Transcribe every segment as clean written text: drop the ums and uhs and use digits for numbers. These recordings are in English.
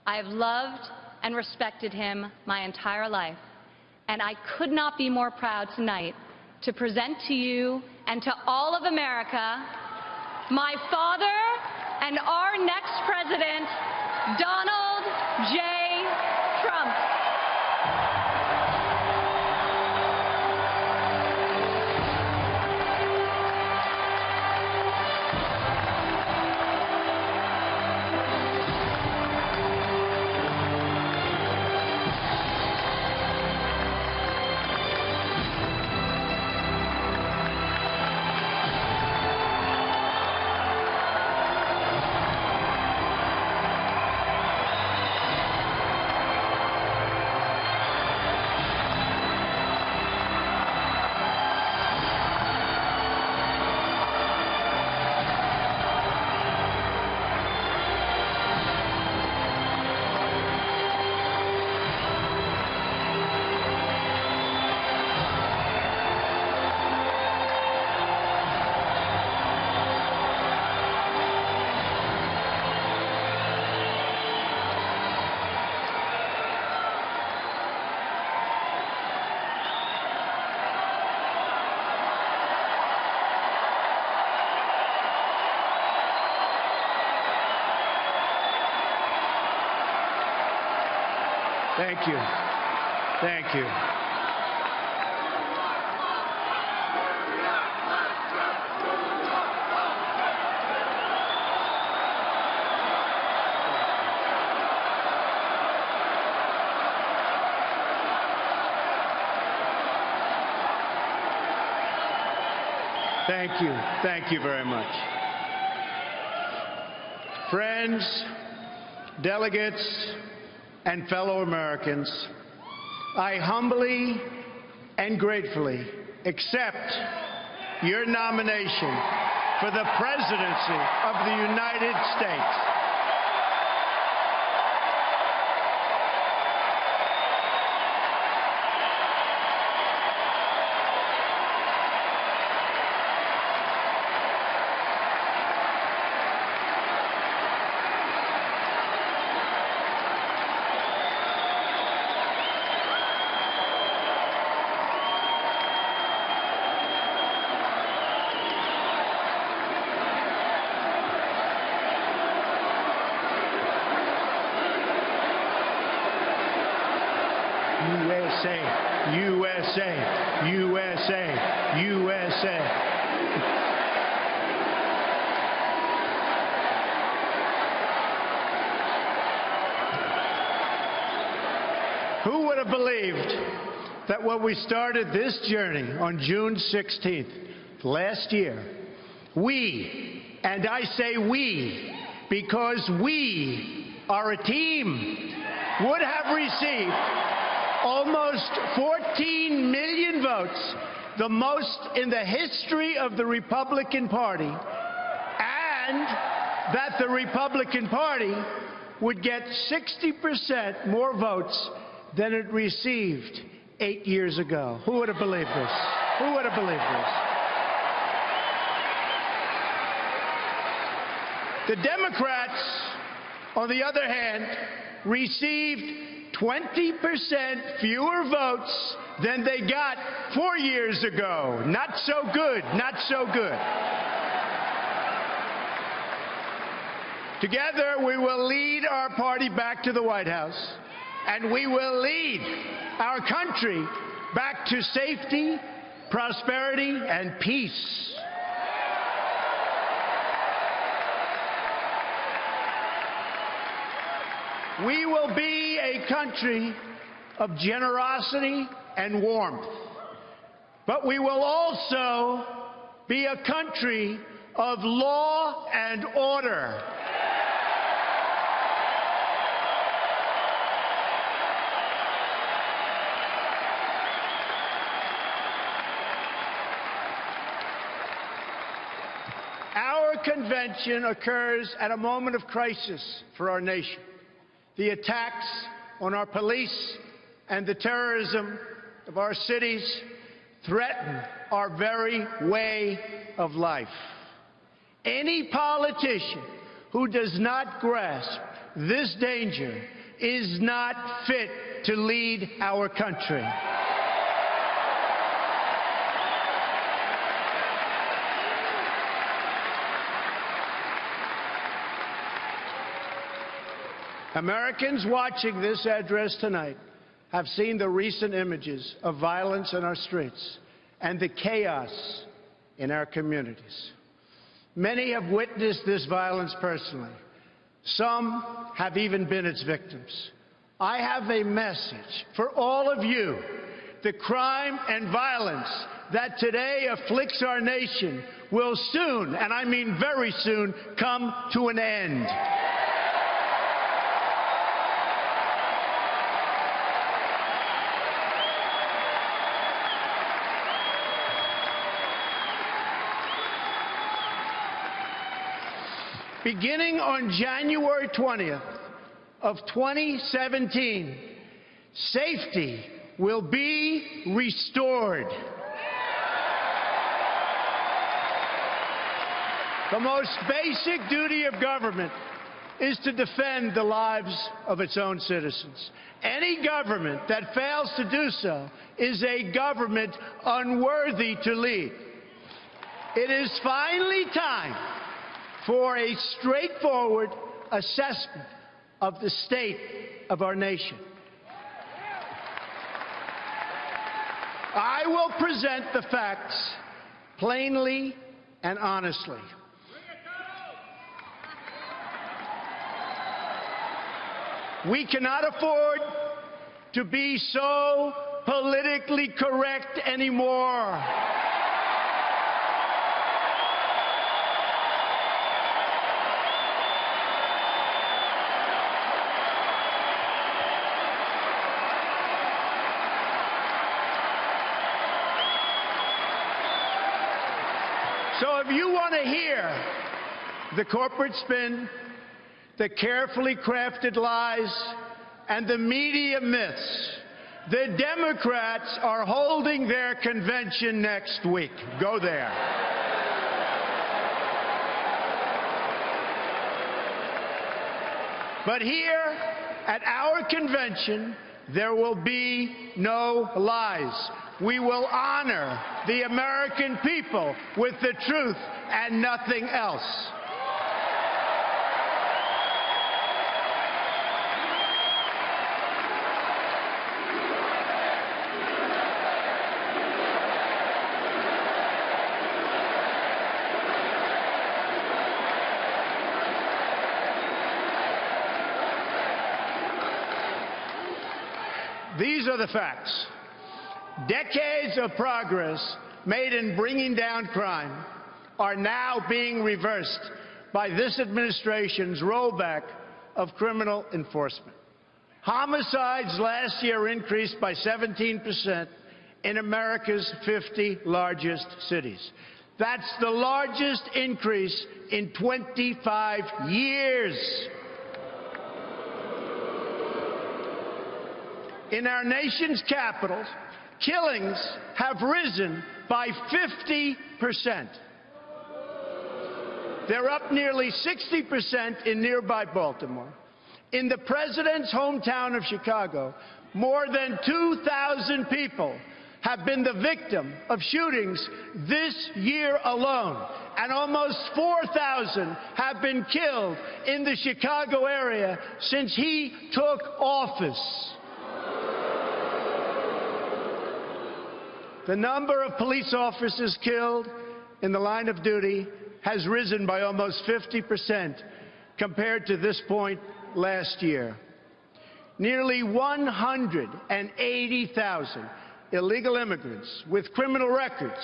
I have loved and respected him my entire life, and I could not be more proud tonight to present to you and to all of America my father and our next president, Donald J. Trump. Thank you. Thank you. Thank you. Thank you very much. Friends, delegates, and fellow Americans, I humbly and gratefully accept your nomination for the presidency of the United States. USA, USA, USA, USA. Who would have believed that when we started this journey on June 16th last year, we, and I say we, because we are a team, would have received almost 14 million votes, the most in the history of the Republican Party, and that the Republican Party would get 60% more votes than it received 8 years ago. Who would have believed this? Who would have believed this? The Democrats, on the other hand, received 20% fewer votes than they got 4 years ago. Not so good, not so good. Together, we will lead our party back to the White House, and we will lead our country back to safety, prosperity, and peace. We will be a country of generosity and warmth, but we will also be a country of law and order. Our convention occurs at a moment of crisis for our nation. The attacks on our police and the terrorism of our cities threaten our very way of life. Any politician who does not grasp this danger is not fit to lead our country. Americans watching this address tonight have seen the recent images of violence in our streets and the chaos in our communities. Many have witnessed this violence personally. Some have even been its victims. I have a message for all of you. The crime and violence that today afflicts our nation will soon, and I mean very soon, come to an end. Beginning on January 20th of 2017, safety will be restored. The most basic duty of government is to defend the lives of its own citizens. Any government that fails to do so is a government unworthy to lead. It is finally time for a straightforward assessment of the state of our nation. I will present the facts plainly and honestly. We cannot afford to be so politically correct anymore. So if you want to hear the corporate spin, the carefully crafted lies, and the media myths, the Democrats are holding their convention next week. Go there. But here at our convention, there will be no lies. We will honor the American people with the truth and nothing else. These are the facts. Decades of progress made in bringing down crime are now being reversed by this administration's rollback of criminal enforcement. Homicides last year increased by 17% in America's 50 largest cities. That's the largest increase in 25 years. In our nation's capital, killings have risen by 50%. They're up nearly 60% in nearby Baltimore. In the president's hometown of Chicago, more than 2,000 people have been the victim of shootings this year alone, and almost 4,000 have been killed in the Chicago area since he took office. The number of police officers killed in the line of duty has risen by almost 50% compared to this point last year. Nearly 180,000 illegal immigrants with criminal records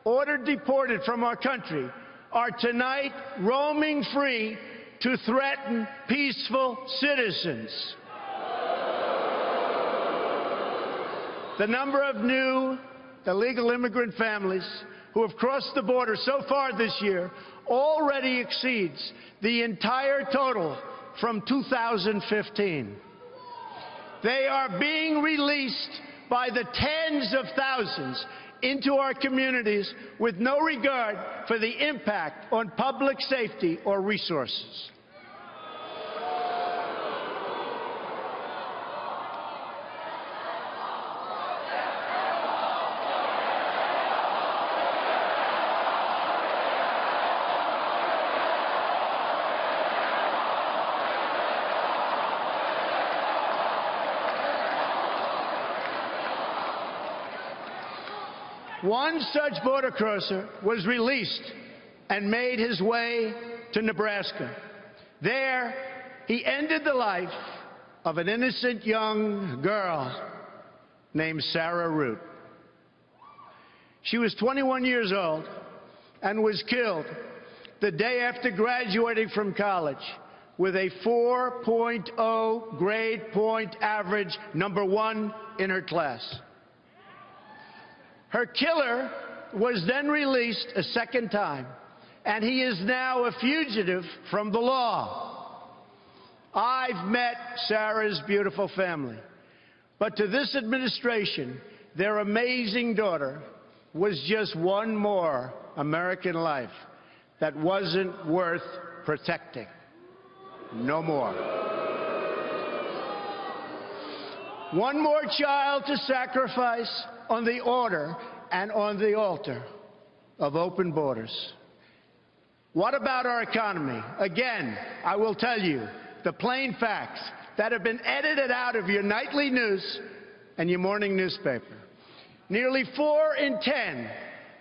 ordered deported from our country are tonight roaming free to threaten peaceful citizens. The number of new illegal immigrant families who have crossed the border so far this year already exceeds the entire total from 2015. They are being released by the tens of thousands into our communities with no regard for the impact on public safety or resources. One such border crosser was released and made his way to Nebraska. There, he ended the life of an innocent young girl named Sarah Root. She was 21 years old and was killed the day after graduating from college with a 4.0 grade point average, #1 in her class. Her killer was then released a second time, and he is now a fugitive from the law. I've met Sarah's beautiful family, but to this administration, their amazing daughter was just one more American life that wasn't worth protecting. No more. One more child to sacrifice on the order and on the altar of open borders. What about our economy? Again, I will tell you the plain facts that have been edited out of your nightly news and your morning newspaper. Nearly 4 in 10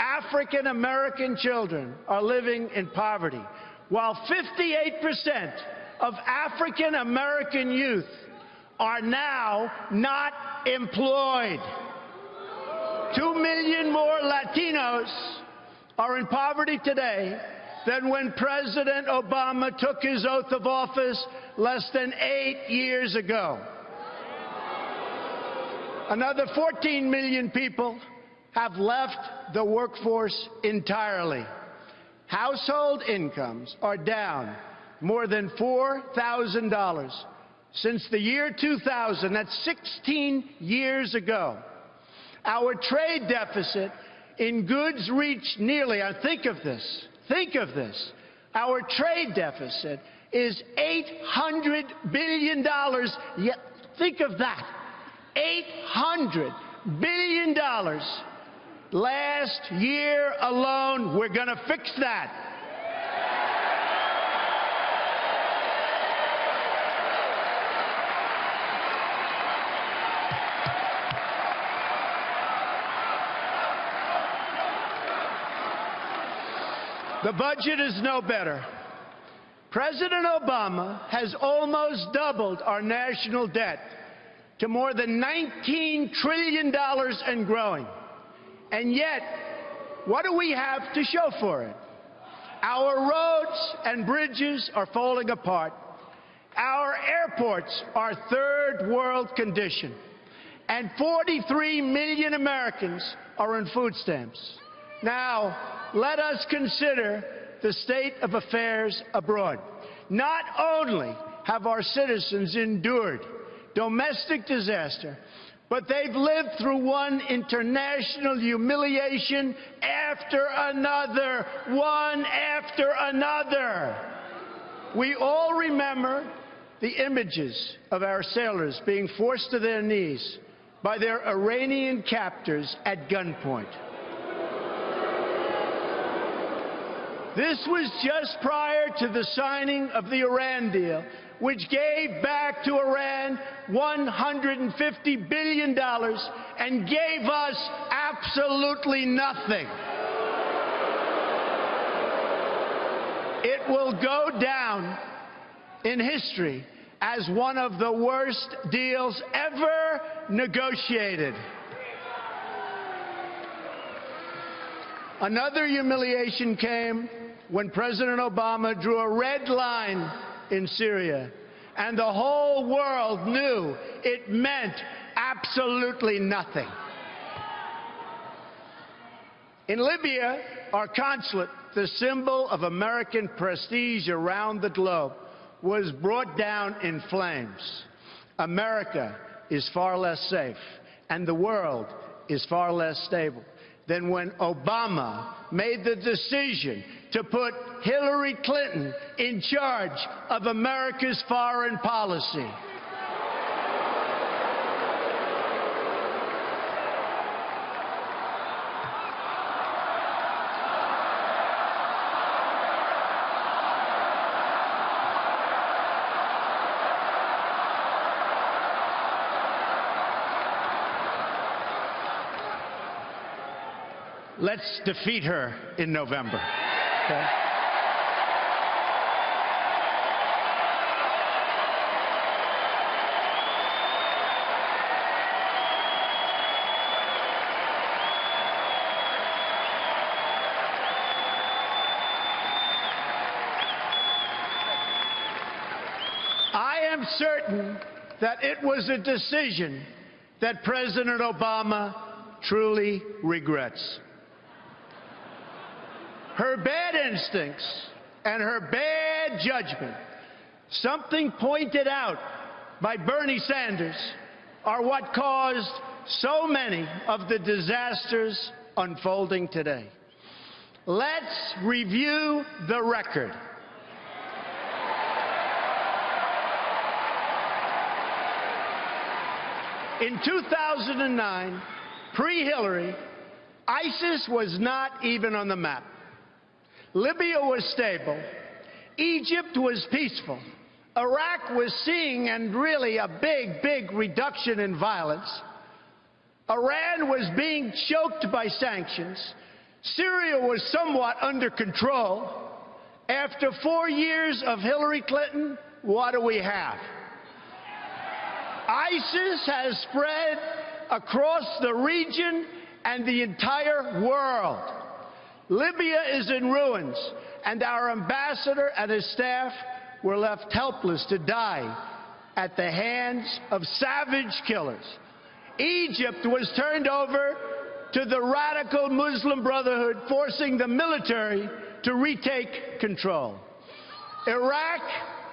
African American children are living in poverty, while 58% of African American youth are now not employed. 2 million more Latinos are in poverty today than when President Obama took his oath of office less than 8 years ago. Another 14 million people have left the workforce entirely. Household incomes are down more than $4,000 since the year 2000. That's 16 years ago. Our trade deficit in goods reached nearly, think of this, our trade deficit is $800 billion. Yet, think of that, $800 billion. Last year alone, we're going to fix that. The budget is no better. President Obama has almost doubled our national debt to more than $19 trillion and growing. And yet, what do we have to show for it? Our roads and bridges are falling apart. Our airports are third world condition. And 43 million Americans are on food stamps. Now, let us consider the state of affairs abroad. Not only have our citizens endured domestic disaster, but they've lived through one international humiliation after another, one after another. We all remember the images of our sailors being forced to their knees by their Iranian captors at gunpoint. This was just prior to the signing of the Iran deal, which gave back to Iran $150 billion and gave us absolutely nothing. It will go down in history as one of the worst deals ever negotiated. Another humiliation came when President Obama drew a red line in Syria, and the whole world knew it meant absolutely nothing. In Libya, our consulate, the symbol of American prestige around the globe, was brought down in flames. America is far less safe, and the world is far less stable than when Obama made the decision to put Hillary Clinton in charge of America's foreign policy. let's defeat her in November. Okay? I am certain that it was a decision that President Obama truly regrets. Her bad instincts and her bad judgment, something pointed out by Bernie Sanders, are what caused so many of the disasters unfolding today. Let's review the record. In 2009, pre-Hillary, ISIS was not even on the map. Libya was stable. Egypt was peaceful. Iraq was seeing, and really a big reduction in violence. Iran was being choked by sanctions. Syria was somewhat under control. After 4 years of Hillary Clinton, what do we have? ISIS has spread across the region and the entire world. Libya is in ruins, and our ambassador and his staff were left helpless to die at the hands of savage killers. Egypt was turned over to the radical Muslim Brotherhood, forcing the military to retake control. Iraq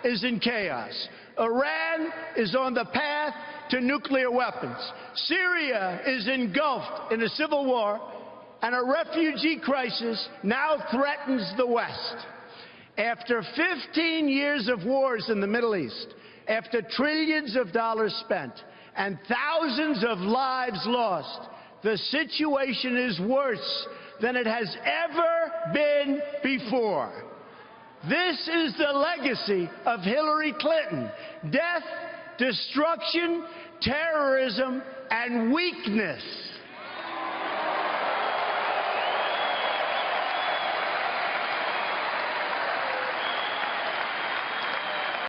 is in chaos. Iran is on the path to nuclear weapons. Syria is engulfed in a civil war, and a refugee crisis now threatens the West. After 15 years of wars in the Middle East, after trillions of dollars spent and thousands of lives lost, the situation is worse than it has ever been before. This is the legacy of Hillary Clinton: death, destruction, terrorism, and weakness.